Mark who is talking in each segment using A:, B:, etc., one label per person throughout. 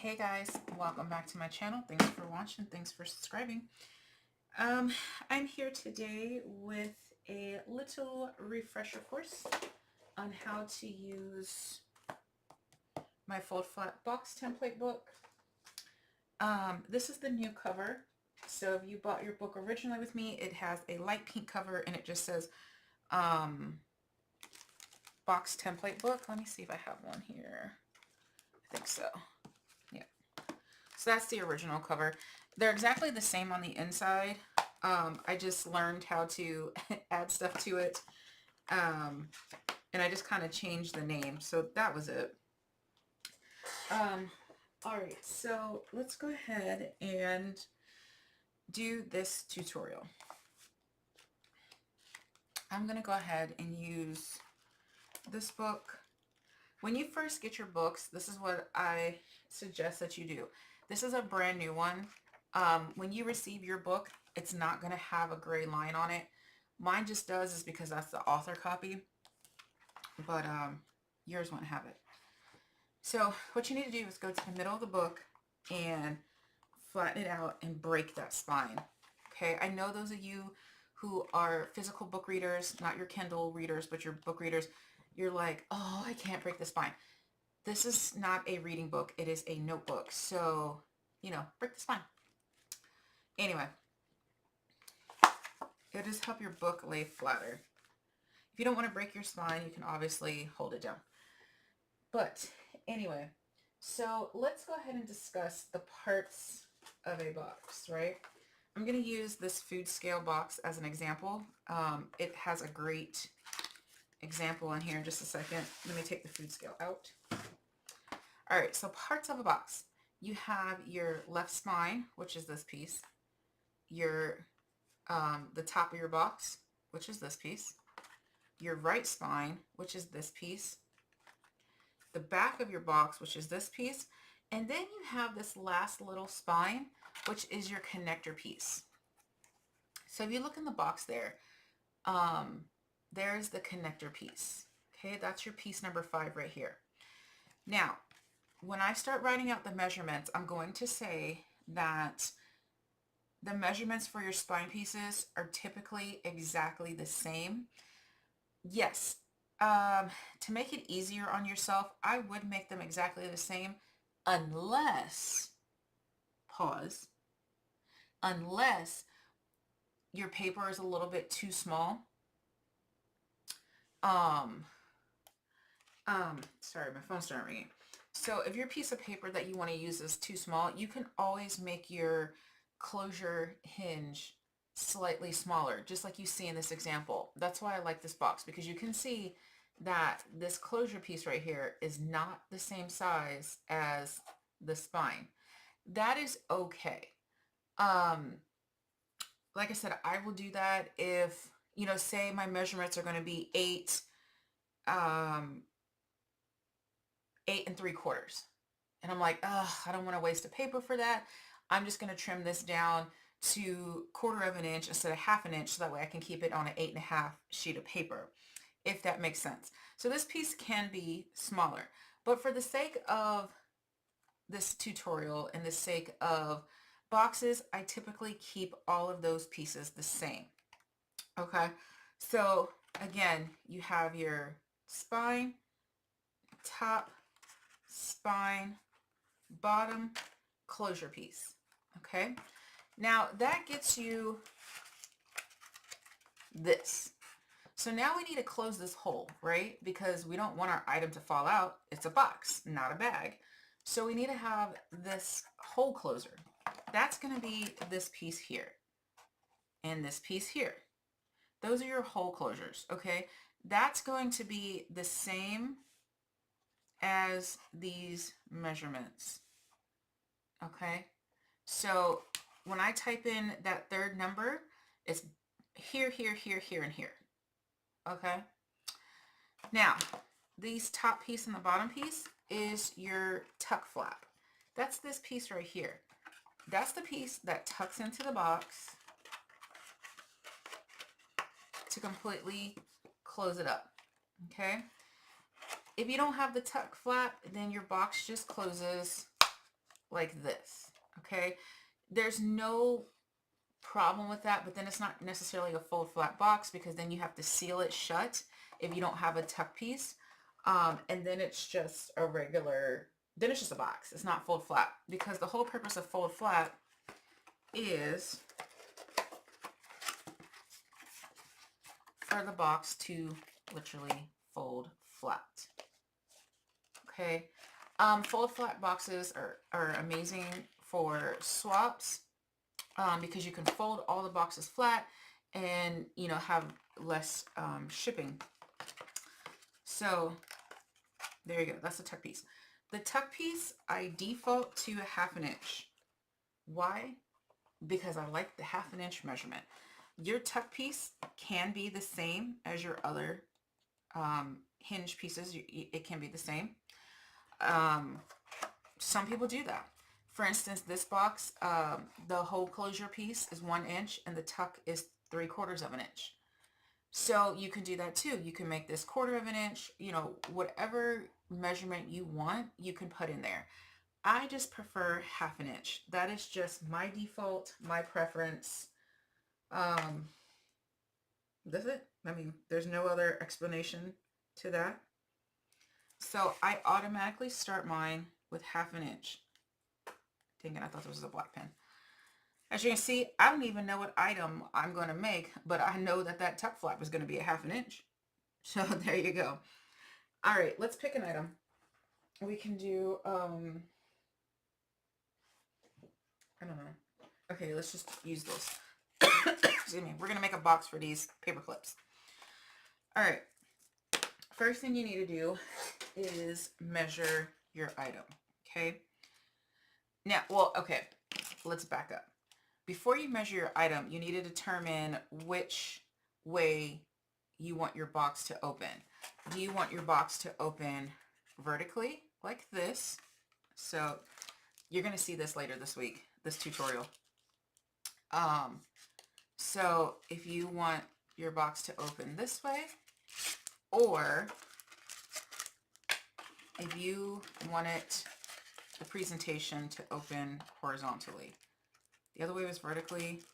A: Hey guys, welcome back to my channel. Thanks for watching. Thanks for subscribing. I'm here today with a little refresher course on how to use my fold flat box template book. This is the new cover. So if you bought your book originally with me, it has a light pink cover and it just says box template book. Let me see if I have one here. I think so. Yeah. So that's the original cover. They're exactly the same on the inside. I just learned how to add stuff to it. And I just kind of changed the name. So that was it. All right, so let's go ahead and do this tutorial. I'm going to go ahead and use this book. When you first get your books, this is what I suggest that you do. This is a brand new one. When you receive your book, it's not going to have a gray line on it. Mine just does, is because that's the author copy, but yours won't have it. So what you need to do is go to the middle of the book and flatten it out and break that spine. Okay, I know those of you who are physical book readers, not your Kindle readers, but your book readers, you're like, oh, I can't break the spine. This is not a reading book. It is a notebook. So, break the spine. Anyway, it'll just help your book lay flatter. If you don't want to break your spine, you can obviously hold it down. But anyway, so let's go ahead and discuss the parts of a box, right? I'm going to use this food scale box as an example. It has a great example in here in just a second. Let me take the food scale out. All right, so parts of a box. You have your left spine, which is this piece. Your the top of your box, which is this piece. Your right spine, which is this piece. The back of your box, which is this piece. And then you have this last little spine, which is your connector piece. So if you look in the box there, there's the connector piece. Okay, that's your piece number 5 right here. Now, when I start writing out the measurements, I'm going to say that the measurements for your spine pieces are typically exactly the same. Yes, to make it easier on yourself, I would make them exactly the same unless, pause, unless your paper is a little bit too small. Sorry, my phone's starting ringing. So if your piece of paper that you want to use is too small, you can always make your closure hinge slightly smaller, just like you see in this example. That's why I like this box, because you can see that this closure piece right here is not the same size as the spine. That is okay. Like I said, I will do that if, say my measurements are going to be 8 3/4. And I'm like, I don't want to waste a paper for that. I'm just going to trim this down to 1/4 of an inch instead of 1/2 inch, so that way I can keep it on an 8.5 sheet of paper, if that makes sense. So this piece can be smaller, but for the sake of this tutorial and the sake of boxes, I typically keep all of those pieces the same. Okay, so again, you have your spine, top, spine, bottom, closure piece. Okay, now that gets you this. So now we need to close this hole, right? Because we don't want our item to fall out. It's a box, not a bag. So we need to have this hole closer. That's going to be this piece here and this piece here. Those are your hole closures, okay? That's going to be the same as these measurements, okay? So when I type in that third number, it's here, here, here, here, and here, okay? Now, these top piece and the bottom piece is your tuck flap. That's this piece right here. That's the piece that tucks into the box to completely close it up, okay? If you don't have the tuck flap, then your box just closes like this. Okay, there's no problem with that, but then it's not necessarily a fold flat box because then you have to seal it shut if you don't have a tuck piece. And then it's just a regular, then it's just a box. It's not fold flat because the whole purpose of fold flat is for the box to literally fold flat. Okay. Fold flat boxes are amazing for swaps because you can fold all the boxes flat and, you know, have less shipping. So there you go. That's the tuck piece. The tuck piece, I default to a 1/2 inch. Why? Because I like the 1/2 inch measurement. Your tuck piece can be the same as your other hinge pieces. It can be the same. Some people do that. For instance, this box, the whole closure piece is 1 inch and the tuck is 3/4 of an inch. So you can do that too. You can make this 1/4 of an inch, you know, whatever measurement you want, you can put in there. I just prefer 1/2 inch. That is just my default, my preference. That's it. I mean, there's no other explanation to that. So I automatically start mine with 1/2 inch. Dang it, I thought this was a black pen. As you can see, I don't even know what item I'm going to make, but I know that that tuck flap is going to be a 1/2 inch. So there you go. All right, let's pick an item. We can do, I don't know. Okay, let's just use this. Excuse me. We're going to make a box for these paper clips. All right. First thing you need to do is measure your item. Okay. Now, well, okay, let's back up. Before you measure your item, you need to determine which way you want your box to open. Do you want your box to open vertically like this? So you're going to see this later this week, this tutorial. So if you want your box to open this way, or if you want it, the presentation to open horizontally. The other way was vertically.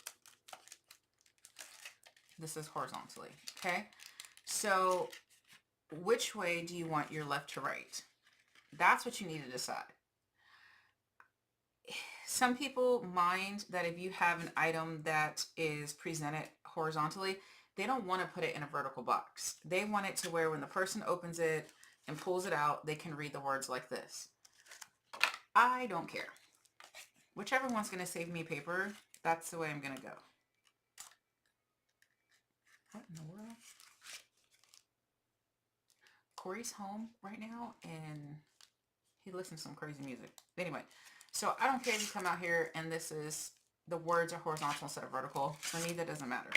A: This is horizontally. Okay. So which way do you want your left to right? That's what you need to decide. Some people mind that if you have an item that is presented horizontally, they don't want to put it in a vertical box. They want it to where when the person opens it and pulls it out, they can read the words like this. I don't care. Whichever one's going to save me paper, that's the way I'm going to go. What in the world? Corey's home right now and he listens to some crazy music. Anyway, so I don't care if you come out here and this is, the words are horizontal instead of vertical. For me, that doesn't matter.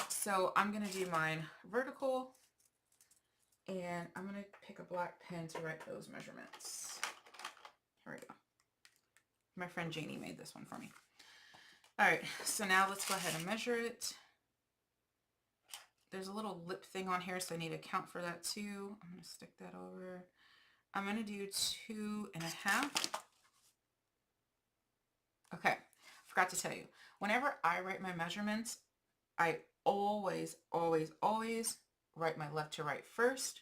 A: So I'm going to do mine vertical and I'm going to pick a black pen to write those measurements. Here we go. My friend Janie made this one for me. All right, so now let's go ahead and measure it. There's a little lip thing on here, so I need to account for that too. I'm going to stick that over. I'm going to do 2.5. Okay, forgot to tell you. Whenever I write my measurements, I always write my left to right first,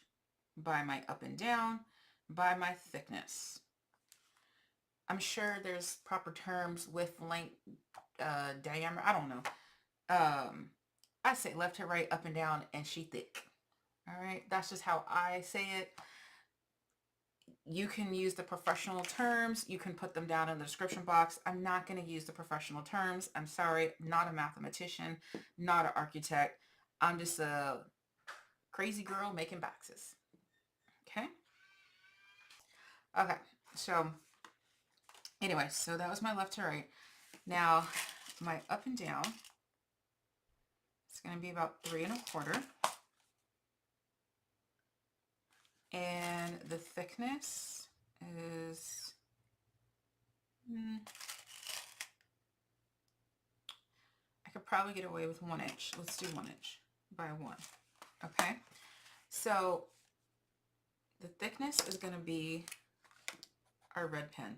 A: by my up and down, by my thickness. I'm sure there's proper terms with length, diameter. I don't know. I say left to right, up and down, and she thick. All right. That's just how I say it. You can use the professional terms. You can put them down in the description box. I'm not going to use the professional terms. I'm sorry. I'm not a mathematician, not an architect. I'm just a crazy girl making boxes. Okay. Okay. So anyway, so that was my left to right. Now my up and down, it's going to be about 3.25. And the thickness is, I could probably get away with 1 inch. Let's do 1 inch by 1. Okay. So the thickness is going to be our red pen.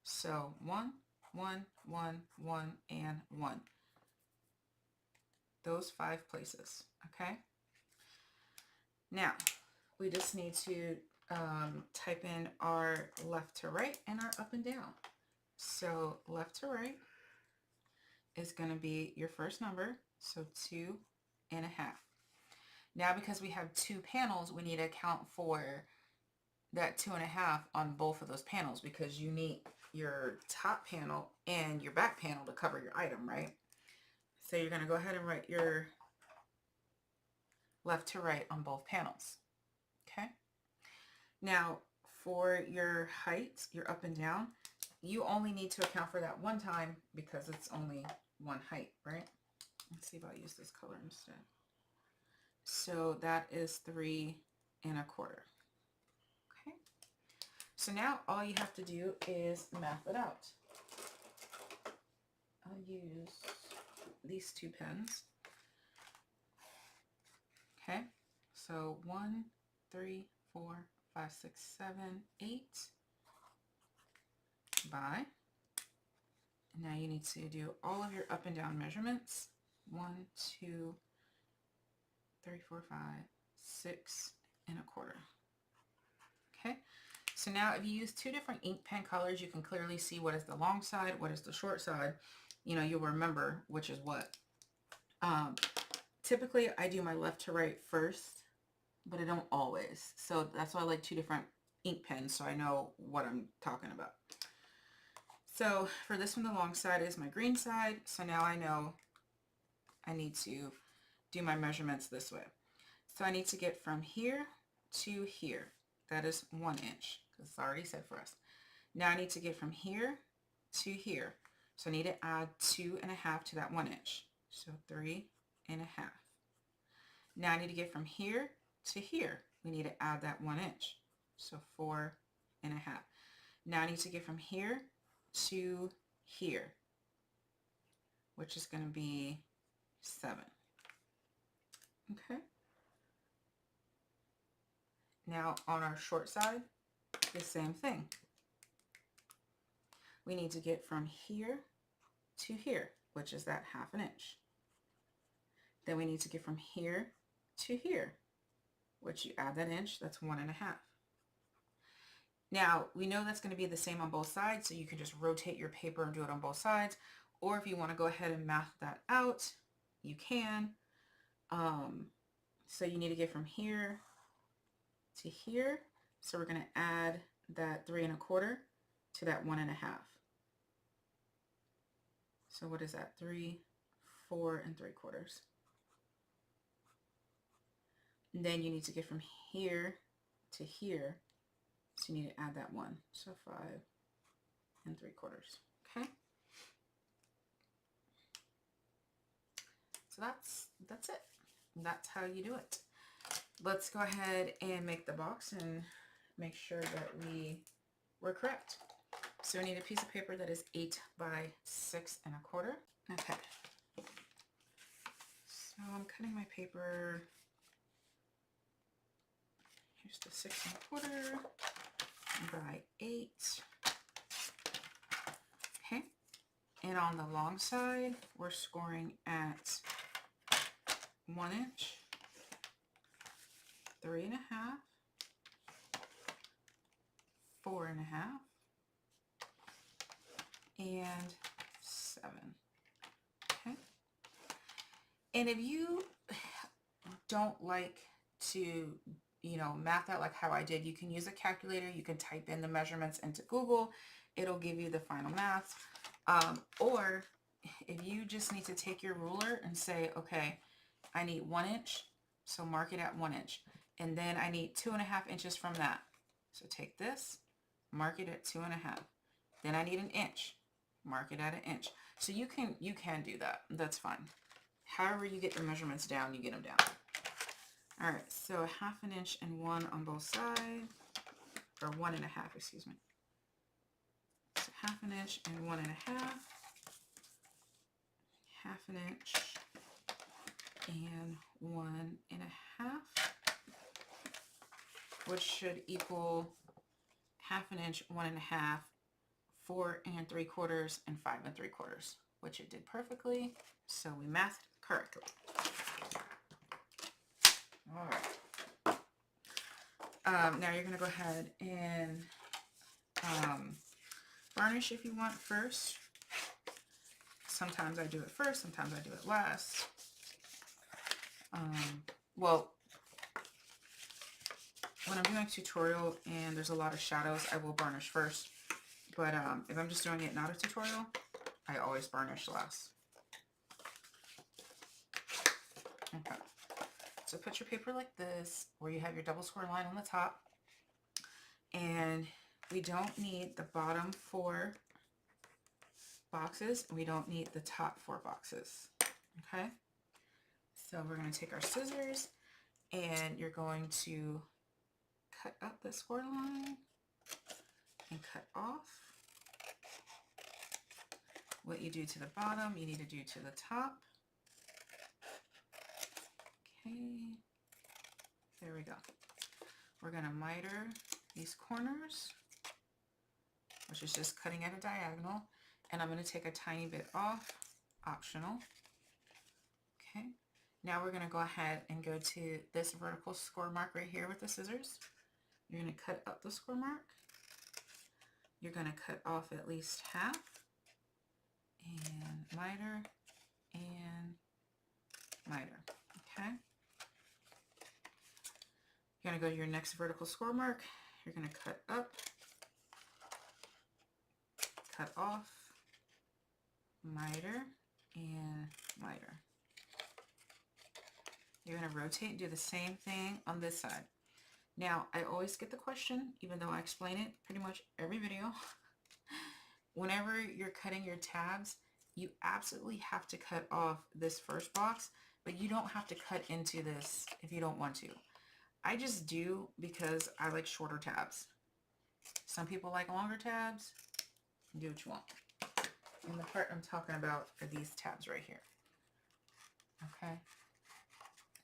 A: So 1, 1, 1, 1, and 1. Those 5 places, okay? Now, we just need to type in our left to right and our up and down. So left to right is going to be your first number, so 2 1/2. Now, because we have 2 panels, we need to account for that 2 1/2 on both of those panels, because you need your top panel and your back panel to cover your item, right? So you're going to go ahead and write your left to right on both panels. Okay. Now, for your height, your up and down, you only need to account for that one time because it's only one height, right? Let's see if I'll use this color instead. So that is 3 1/4. Okay. So now all you have to do is math it out. I'll use these 2 pens. Okay. So 1, 3, 4, 5, 6, 7, 8 by. Now you need to do all of your up and down measurements. 1, 2, 3, 4, 5, 6 1/4. Okay. So now if you use 2 different ink pen colors, you can clearly see what is the long side, what is the short side. You know, you'll remember which is what. Typically I do my left to right first, but I don't always. So that's why I like 2 different ink pens, so I know what I'm talking about. So for this one, the long side is my green side. So now I know I need to do my measurements this way. So I need to get from here to here. That is 1 inch, because it's already said for us. Now I need to get from here to here. So I need to add 2 1/2 to that 1 inch. So 3 1/2. Now I need to get from here to here. We need to add that 1 inch. So 4 1/2. Now I need to get from here to here, which is going to be 7. Okay. Now on our short side, the same thing. We need to get from here to here, which is that 1/2 inch. Then we need to get from here to here, which you add that inch, that's 1 1/2. Now, we know that's going to be the same on both sides, so you can just rotate your paper and do it on both sides. Or if you want to go ahead and math that out, you can. So you need to get from here to here. So we're going to add that 3 1/4 to that 1 1/2. So what is that? 3, 4 3/4. And then you need to get from here to here. So you need to add that 1. So 5 3/4. Okay. So that's it. That's how you do it. Let's go ahead and make the box and make sure that we were correct. So we need a piece of paper that is 8 by 6 1/4. Okay. So I'm cutting my paper. Here's the 6 1/4 by 8. Okay. And on the long side, we're scoring at 1 inch, 3 1/2, 4 1/2, and 7. Okay. And if you don't like to, math out like how I did, you can use a calculator. You can type in the measurements into Google. It'll give you the final math. Or if you just need to take your ruler and say, okay, I need 1 inch, so mark it at 1 inch. And then I need 2 1/2 inches from that. So take this, mark it at 2 1/2. Then I need an inch, mark it at an inch. So you can do that. That's fine. However you get your measurements down, you get them down. All right, so 1/2 inch and 1 on both sides, or 1 1/2, excuse me. So 1/2 inch and 1 1/2, 1/2 inch and 1 1/2, which should equal 1/2 inch, 1 1/2, 4 3/4, and 5 3/4, which it did perfectly. So we mathed correctly. All right. Now you're going to go ahead and varnish if you want first. Sometimes I do it first, sometimes I do it last. Well, when I'm doing a tutorial and there's a lot of shadows, I will varnish first. But if I'm just doing it not a tutorial, I always varnish last. Okay. So put your paper like this, where you have your double square line on the top. And we don't need the bottom 4 boxes. We don't need the top 4 boxes. Okay? So we're going to take our scissors and you're going to cut up the score line and cut off. What you do to the bottom, you need to do to the top. Okay, there we go. We're going to miter these corners, which is just cutting at a diagonal, and I'm going to take a tiny bit off, optional. Okay, now we're going to go ahead and go to this vertical score mark right here with the scissors. You're going to cut up the score mark. You're going to cut off at least half, and miter, and miter. Okay. You're going to go to your next vertical score mark. You're going to cut up, cut off, miter, and miter. You're going to rotate and do the same thing on this side. Now, I always get the question, even though I explain it pretty much every video, whenever you're cutting your tabs, you absolutely have to cut off this first box, but you don't have to cut into this if you don't want to. I just do because I like shorter tabs. Some people like longer tabs. Do what you want. And the part I'm talking about are these tabs right here. Okay.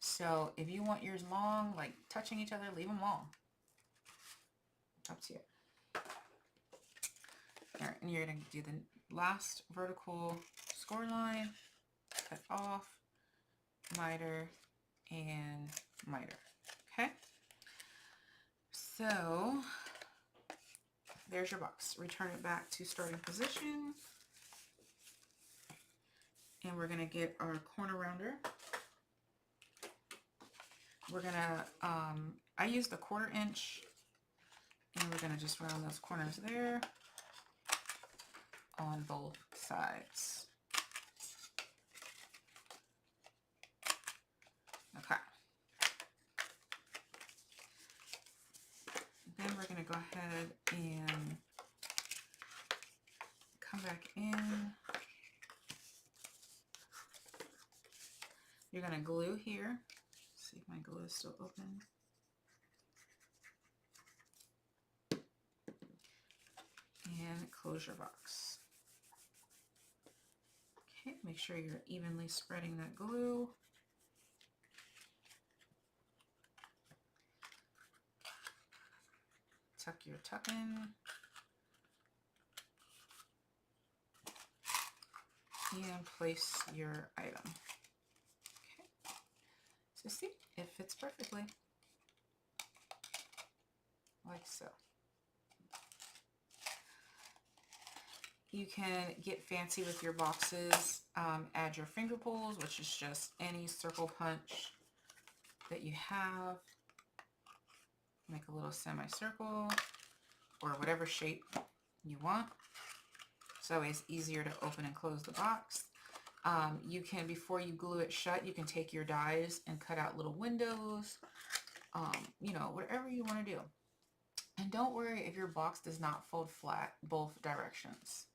A: So if you want yours long, like touching each other, leave them long. Up to you. All right, and you're going to do the last vertical score line, cut off, miter, and miter. Okay, so there's your box. Return it back to starting position. And we're going to get our corner rounder. We're going to, I use the 1/4 inch, and we're going to just round those corners there on both sides. Okay. Then we're going to go ahead and come back in. You're going to glue here. See if my glue is still open. And close your box. Okay, make sure you're evenly spreading that glue. Tuck your tuck in. And place your item. Okay. So see, it fits perfectly. Like so. You can get fancy with your boxes. Add your finger pulls, which is just any circle punch that you have. Make a little semicircle or whatever shape you want. It's always easier to open and close the box. You can, before you glue it shut, you can take your dies and cut out little windows. You know, whatever you want to do. And don't worry if your box does not fold flat both directions.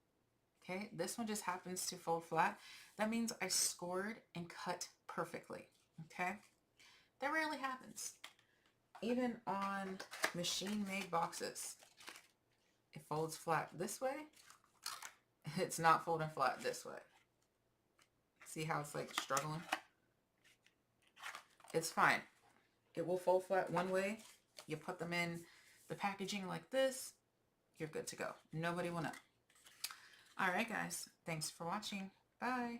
A: Okay, this one just happens to fold flat. That means I scored and cut perfectly. Okay, that rarely happens. Even on machine-made boxes, it folds flat this way. It's not folding flat this way. See how it's like struggling? It's fine. It will fold flat one way. You put them in the packaging like this, you're good to go. Nobody will know. All right, guys. Thanks for watching. Bye.